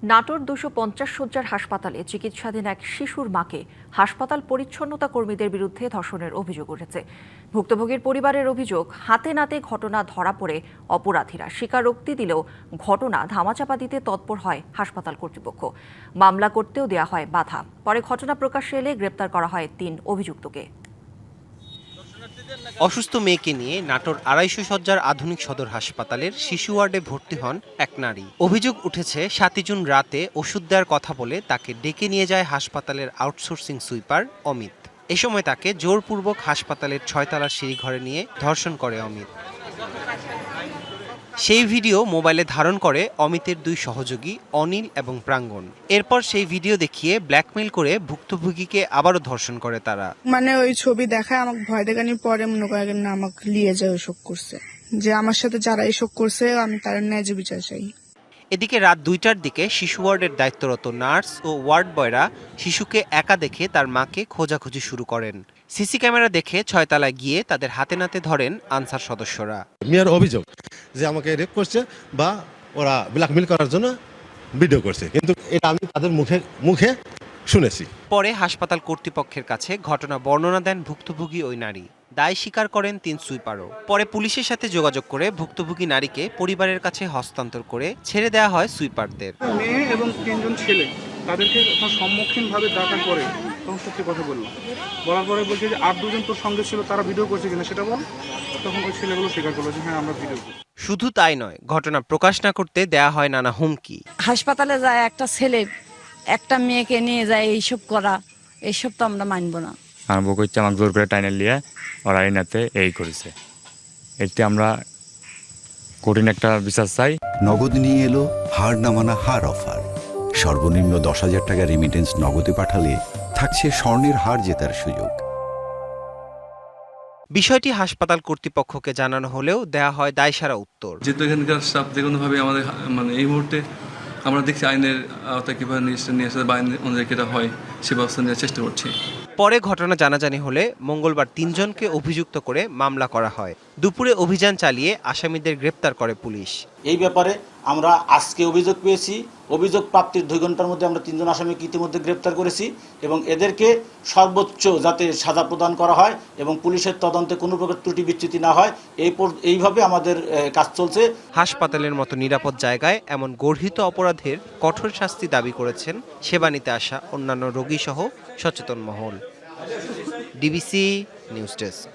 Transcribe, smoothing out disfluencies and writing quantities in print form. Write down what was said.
নাটোর ২৫০ শয্যার হাসপাতালে চিকিৎসাধীন এক শিশুর মাকে হাসপাতাল পরিচ্ছন্নতা কর্মীদের বিরুদ্ধে ধর্ষণের অভিযোগ উঠেছে। ভুক্তভোগীর পরিবারের অভিযোগ, হাতে নাতে ঘটনা ধরা পড়ে অপরাধীরা স্বীকারোক্তি দিলেও ঘটনা ধামাচাপা দিতে তৎপর হয় হাসপাতাল কর্তৃপক্ষ। মামলা করতেও দেয়া হয় বাধা। পরে ঘটনা প্রকাশ্যে এলে গ্রেপ্তার করা হয় ৩ অভিযুক্তকে। অসুস্থ মেয়েকে নিয়ে নাটোর ২৫০ শয্যার আধুনিক সদর হাসপাতালের শিশু ওয়ার্ডে ভর্তি হন এক নারী। অভিযোগ উঠেছে ৭ জুন রাতে ওষুধ দেওয়ার কথা বলে তাকে ডেকে নিয়ে যায় হাসপাতালের আউটসোর্সিং সুইপার অমিত। এ সময় তাকে জোরপূর্বক হাসপাতালের ৬ তলার সিঁড়িঘরে নিয়ে ধর্ষণ করে অমিত। সেই ভিডিও মোবাইলে ধারণ করে অমিতের ২ সহযোগী অনিল এবং প্রাঙ্গণ। এরপর সেই ভিডিও দেখিয়ে ব্ল্যাকমেইল করে ভুক্তভোগীকে আবারও ধর্ষণ করে তারা। ওই ছবি দেখায় আমাকে ভয় দেখানি, পরে মনে করেন না আমাকে নিয়ে যায় ওসব করছে, যে আমার সাথে যারা এসব করছে আমি তার ন্যায্য বিচার চাই। এদিকে রাত ২টার দিকে শিশু ওয়ার্ডের দায়িত্বরত নার্স ও ওয়ার্ড বয়রা শিশুকে একা দেখে তার মাকে খোঁজাখুঁজি শুরু করেন। সিসি ক্যামেরা দেখে ৬ তলায় গিয়ে তাদের হাতে নাতে ধরেন আনসার সদস্যরা। মেয়ের অভিযোগ যে আমাকে রেপ করছে বা ওরা ব্ল্যাকমেইল করার জন্য ভিডিও করছে, কিন্তু এটা আমি তাদের মুখে শুনেছি। পরে হাসপাতাল কর্তৃপক্ষের কাছে ঘটনা বর্ণনা দেন ভুক্তভোগী ওই নারী। দায় স্বীকার করেন ৩ সুইপারও। পরে পুলিশের সাথে যোগাযোগ করে ভুক্তভোগী নারীকে পরিবারের কাছে হস্তান্তর করে ছেড়ে দেওয়া হয় সুইপারদের। মেয়ে এবং ৩ জন ছেলে তাদেরকে সম্মুখীনভাবে ডাকার পরে তখন সত্যি কথা বললাম, বলার পরে বলছে যে আর ২ জন তোর সঙ্গে ছিল, তারা ভিডিও করছে কিনা সেটা বল। তখন ওই ছেলেগুলো স্বীকার করলো যে হ্যাঁ আমরা ভিডিও করছি। শুধু তাই নয়, ঘটনা প্রকাশ না করতে দেয়া হয় নানা হুমকি। হাসপাতালে যায় একটা ছেলে একটা মেয়েকে নিয়ে যায় এইসব করা, এইসব তো আমরা মানব না। আমার বউ হচ্ছে আমাকে জোর করে টাইনে নিয়ে ওরা এনাতে এই করেছে। এতে আমরা কঠিন একটা বিচার চাই। নগদ নিয়ে এলো হার না মানা হার অফার। সর্বনিম্ন ১০,০০০ টাকা রেমিটেন্স নগদে পাঠালে থাকছে স্বর্ণের হার জেতার সুযোগ। বিষয়টি হাসপাতাল কর্তৃপক্ষকে জানানো হলেও দেয়া হয় দায়সারা উত্তর। যেহেতু এখানকার স্টাফ যে কোনোভাবে আমাদের এই মুহূর্তে আমরা দেখছি আইনের আওতায় কীভাবে নিয়ে আসতে বা আইন অনুযায়ী যেটা হয় সে ব্যবস্থা নেওয়ার চেষ্টা করছি। পরে ঘটনা জানাজানি হলে মঙ্গলবার ৩ জনকে অভিযুক্ত করে মামলা করা হয়। দুপুরে অভিযান চালিয়ে আসামিদের গ্রেপ্তার করে পুলিশ। এই ব্যাপারে আমরা আজকে অভিযোগ পেয়েছি। অভিযোগ প্রাপ্তির 2 ঘন্টার মধ্যে আমরা 3 জন আসামিকে ইতিমধ্যে গ্রেপ্তার করেছি এবং এদেরকে সর্বোচ্চ যাতে সাজা প্রদান করা হয় এবং পুলিশের তদন্তে কোনো প্রকার ত্রুটি বিচ্যুতি না হয়, এইভাবে আমাদের কাজ চলছে। হাসপাতালের মতো নিরাপদ জায়গায় এমন গর্হিত অপরাধের কঠোর শাস্তি দাবি করেছেন সেবা নিতে আসা অন্যান্য রোগী সহ সচেতন মহল। DBC news desk.